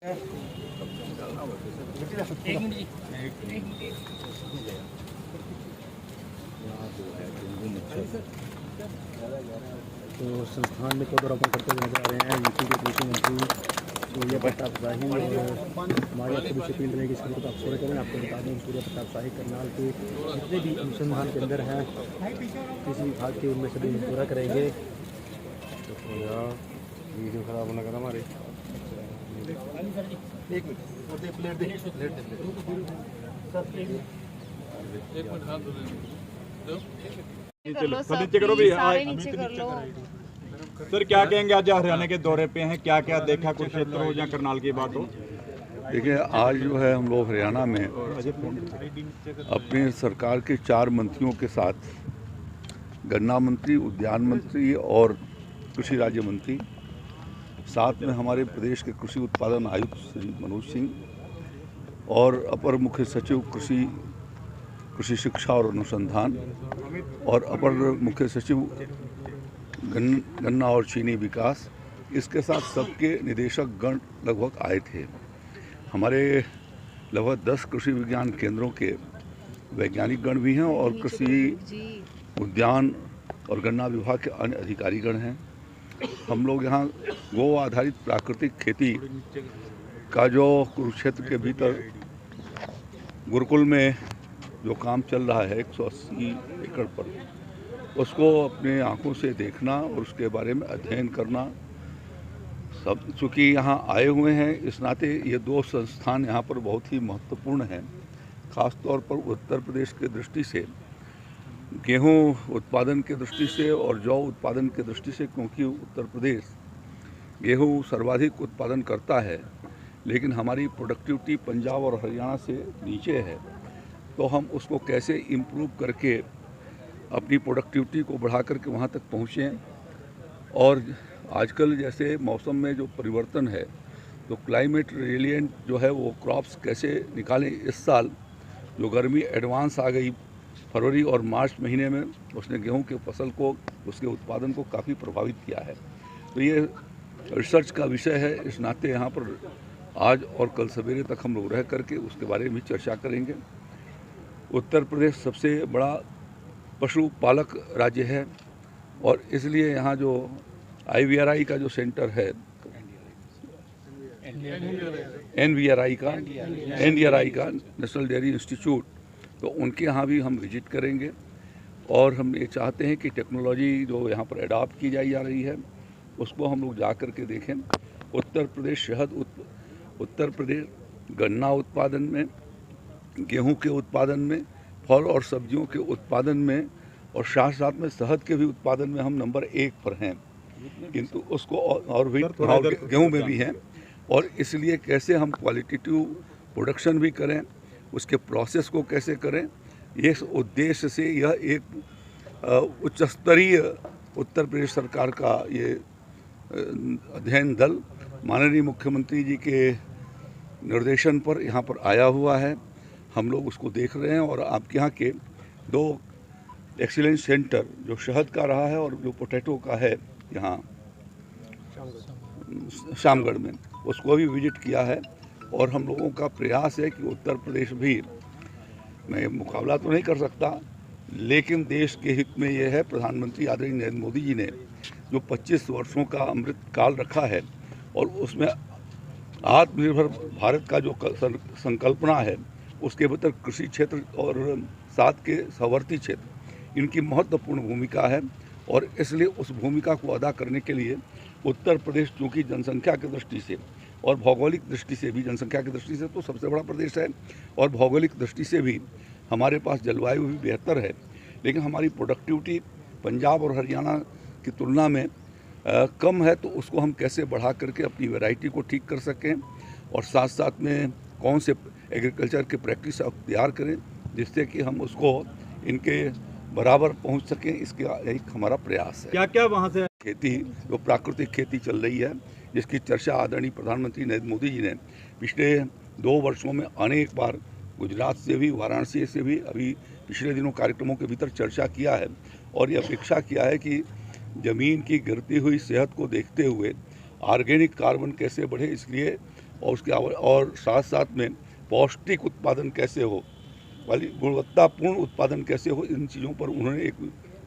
तो संस्थान में पौधारोपण करते हुए नजर आ रहे हैं यूपी के कृषि मंत्री सूर्य प्रताप शाही। और हमारी आपसे भी अपील रहेगी इस वीडियो को आप शेयर करें। आपको बता दें सूर्य प्रताप शाही करनाल के जितने भी अनुसंधान केंद्र हैं कृषि विभाग के, उनमें सभी पूरा करेंगे। तो वीडियो खराब होना कर हमारे एक मिनट प्लेट दे नीचे करो भी सर, क्या कहेंगे आज हरियाणा के दौरे पे हैं, क्या क्या देखा, कुछ क्षेत्र हो या करनाल की बात हो? देखिए, आज जो है हम लोग हरियाणा में अपनी सरकार के 4 मंत्रियों के साथ, गन्ना मंत्री, उद्यान मंत्री और कृषि राज्य मंत्री, साथ में हमारे प्रदेश के कृषि उत्पादन आयुक्त श्री मनोज सिंह और अपर मुख्य सचिव कृषि शिक्षा और अनुसंधान और अपर मुख्य सचिव गन्ना और चीनी विकास, इसके साथ सबके निदेशक गण लगभग आए थे। हमारे लगभग 10 कृषि विज्ञान केंद्रों के वैज्ञानिक गण भी हैं और कृषि उद्यान और गन्ना विभाग के अन्य अधिकारीगण हैं। हम लोग यहाँ गो आधारित प्राकृतिक खेती का जो कुरुक्षेत्र के भीतर गुरुकुल में जो काम चल रहा है 180 एकड़ पर, उसको अपने आंखों से देखना और उसके बारे में अध्ययन करना, सब चूँकि यहाँ आए हुए हैं इस नाते ये 2 संस्थान यहाँ पर बहुत ही महत्वपूर्ण हैं। ख़ास तौर पर उत्तर प्रदेश के दृष्टि से, गेहूं उत्पादन के दृष्टि से और जौ उत्पादन के दृष्टि से, क्योंकि उत्तर प्रदेश गेहूं सर्वाधिक उत्पादन करता है लेकिन हमारी प्रोडक्टिविटी पंजाब और हरियाणा से नीचे है। तो हम उसको कैसे इम्प्रूव करके अपनी प्रोडक्टिविटी को बढ़ा करके वहाँ तक पहुँचें। और आजकल जैसे मौसम में जो परिवर्तन है तो क्लाइमेट रेजिलिएंट जो है वो क्रॉप्स कैसे निकालें। इस साल जो गर्मी एडवांस आ गई फरवरी और मार्च महीने में, उसने गेहूं के फसल को, उसके उत्पादन को काफ़ी प्रभावित किया है। तो ये रिसर्च का विषय है। इस नाते यहाँ पर आज और कल सवेरे तक हम लोग रह करके उसके बारे में चर्चा करेंगे। उत्तर प्रदेश सबसे बड़ा पशुपालक राज्य है और इसलिए यहाँ जो IVRI का जो सेंटर है, NVRI का नेशनल डेयरी इंस्टीट्यूट, तो उनके यहाँ भी हम विजिट करेंगे। और हम ये चाहते हैं कि टेक्नोलॉजी जो यहाँ पर अडॉप्ट की जा रही है उसको हम लोग जा कर के देखें। उत्तर प्रदेश उत्तर प्रदेश गन्ना उत्पादन में, गेहूं के उत्पादन में, फल और सब्जियों के उत्पादन में और साथ साथ में शहद के भी उत्पादन में हम नंबर 1 पर हैं, किंतु उसको और भी गेहूं में भी हैं। और इसलिए कैसे हम क्वालिटेटिव प्रोडक्शन भी करें, उसके प्रोसेस को कैसे करें, इस उद्देश्य से यह एक उच्च स्तरीय उत्तर प्रदेश सरकार का ये अध्ययन दल माननीय मुख्यमंत्री जी के निर्देशन पर यहाँ पर आया हुआ है। हम लोग उसको देख रहे हैं और आपके यहाँ के 2 एक्सीलेंस सेंटर जो शहद का रहा है और जो पोटैटो का है यहाँ शामगढ़ में, उसको भी विजिट किया है। और हम लोगों का प्रयास है कि उत्तर प्रदेश भी, मैं मुकाबला तो नहीं कर सकता, लेकिन देश के हित में यह है, प्रधानमंत्री आदरणीय नरेंद्र मोदी जी ने जो 25 वर्षों का अमृत काल रखा है और उसमें आत्मनिर्भर भारत का जो संकल्पना है, उसके भीतर कृषि क्षेत्र और साथ के सवर्ती क्षेत्र, इनकी महत्वपूर्ण भूमिका है। और इसलिए उस भूमिका को अदा करने के लिए उत्तर प्रदेश, चूँकि जनसंख्या की दृष्टि से और भौगोलिक दृष्टि से भी, जनसंख्या की दृष्टि से तो सबसे बड़ा प्रदेश है और भौगोलिक दृष्टि से भी हमारे पास जलवायु भी बेहतर है, लेकिन हमारी प्रोडक्टिविटी पंजाब और हरियाणा की तुलना में कम है। तो उसको हम कैसे बढ़ा करके अपनी वैरायटी को ठीक कर सकें और साथ साथ में कौन से एग्रीकल्चर के प्रैक्टिस अख्तियार करें जिससे कि हम उसको इनके बराबर पहुंच सकें, इसका एक हमारा प्रयास है। क्या क्या वहाँ से खेती, जो प्राकृतिक खेती चल रही है, जिसकी चर्चा आदरणीय प्रधानमंत्री नरेंद्र मोदी जी ने पिछले 2 वर्षों में अनेक बार गुजरात से भी, वाराणसी से भी, अभी पिछले दिनों कार्यक्रमों के भीतर चर्चा किया है। और ये अपेक्षा किया है कि ज़मीन की गिरती हुई सेहत को देखते हुए ऑर्गेनिक कार्बन कैसे बढ़े, इसलिए और और साथ साथ में पौष्टिक उत्पादन कैसे हो, वाली गुणवत्तापूर्ण उत्पादन कैसे हो, इन चीज़ों पर उन्होंने एक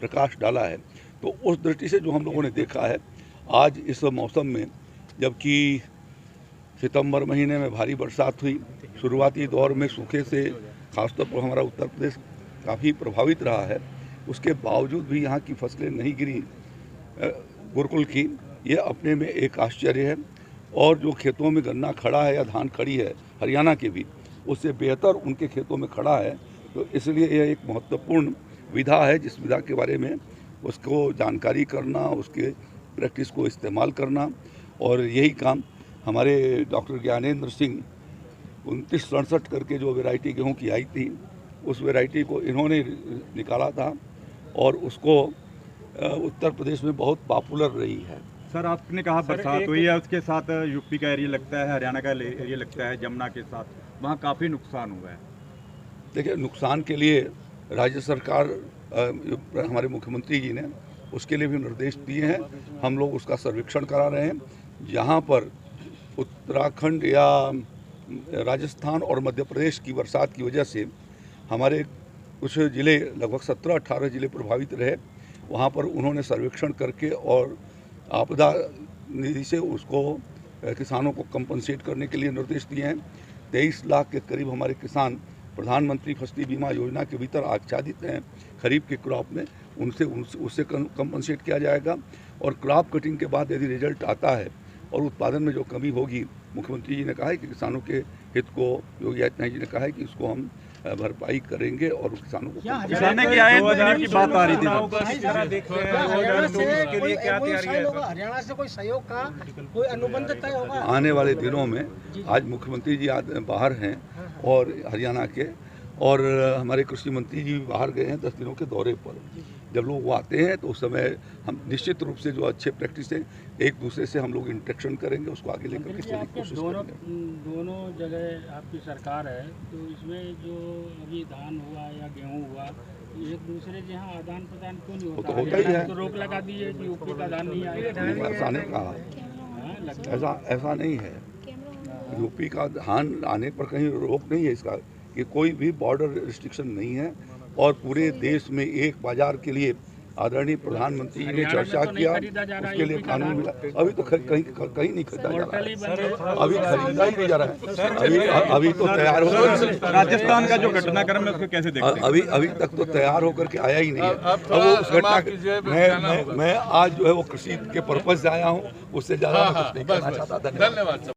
प्रकाश डाला है। तो उस दृष्टि से जो हम लोगों ने देखा है आज इस मौसम में, जबकि सितंबर महीने में भारी बरसात हुई, शुरुआती दौर में सूखे से खासतौर पर हमारा उत्तर प्रदेश काफ़ी प्रभावित रहा है, उसके बावजूद भी यहाँ की फसलें नहीं गिरी गुरुकुल की, ये अपने में एक आश्चर्य है। और जो खेतों में गन्ना खड़ा है या धान खड़ी है हरियाणा के भी, उससे बेहतर उनके खेतों में खड़ा है। तो इसलिए यह एक महत्वपूर्ण विधा है, जिस विधा के बारे में उसको जानकारी करना, उसके प्रैक्टिस को इस्तेमाल करना, और यही काम हमारे डॉक्टर ज्ञानेंद्र सिंह 2967 करके जो वैरायटी गेहूं की आई थी, उस वैरायटी को इन्होंने निकाला था और उसको उत्तर प्रदेश में बहुत पॉपुलर रही है। सर, आपने कहा बरसात हुई है, उसके साथ यूपी का एरिया लगता है, हरियाणा का एरिया लगता है, जमुना के साथ वहाँ काफ़ी नुकसान हुआ है। देखिए, नुकसान के लिए राज्य सरकार, हमारे मुख्यमंत्री जी ने उसके लिए भी निर्देश दिए हैं। हम लोग उसका सर्वेक्षण करा रहे हैं। जहाँ पर उत्तराखंड या राजस्थान और मध्य प्रदेश की बरसात की वजह से हमारे कुछ ज़िले, लगभग 17-18 ज़िले प्रभावित रहे, वहाँ पर उन्होंने सर्वेक्षण करके और आपदा निधि से उसको किसानों को कंपनसेट करने के लिए निर्देश दिए हैं। 23 लाख के करीब हमारे किसान प्रधानमंत्री फसल बीमा योजना के भीतर आच्छादित हैं खरीफ के क्रॉप में, उससे कंपनसेट किया जाएगा। और क्रॉप कटिंग के बाद यदि रिजल्ट आता है और उत्पादन में जो कमी होगी, मुख्यमंत्री जी ने कहा है कि किसानों के हित को, योगी आदित्यनाथ जी ने कहा है कि उसको हम भरपाई करेंगे और किसानों को किसानों की आय की बात आ रही थी। हरियाणा से कोई सहयोग का कोई अनुबंध तय होगा आने वाले दिनों में। आज मुख्यमंत्री जी बाहर हैं और हरियाणा के, और हमारे कृषि मंत्री जी भी बाहर गए हैं 10 दिनों के दौरे पर। जब लोग वो आते हैं तो उस समय हम निश्चित रूप से जो अच्छे प्रैक्टिस है एक दूसरे से हम लोग इंटरेक्शन करेंगे, उसको आगे लेकर के चलने की कोशिश करेंगे। दोनों जगह आपकी सरकार है, तो इसमें जो अभी धान हुआ या गेहूं हुआ, एक दूसरे के यहाँ आदान प्रदान क्यों नहीं होता? तो होता ही है। तो रोक लगा दी है कि यूपी का धान नहीं आएगा। ऐसा नहीं कहा, ऐसा नहीं है। यूपी का धान आने पर कहीं रोक नहीं है इसका, कि कोई भी बॉर्डर रिस्ट्रिक्शन नहीं है। और पूरे देश में एक बाजार के लिए आदरणीय प्रधानमंत्री जी ने चर्चा किया, उसके लिए कानून मिला। अभी तो कहीं नहीं खरीदा जा रहा है, अभी खरीदा ही नहीं जा रहा है। अभी तो तैयार होकर राजस्थान का जो घटनाक्रम है उसको कैसे देखते हैं? अभी तक तो तैयार होकर के आया ही नहीं है। अब वो उस घटना मैं आज जो है वो कृषि के पर्पज से आया हूँ, उससे ज़्यादा मैं कुछ नहीं कहना चाहता। धन्यवाद।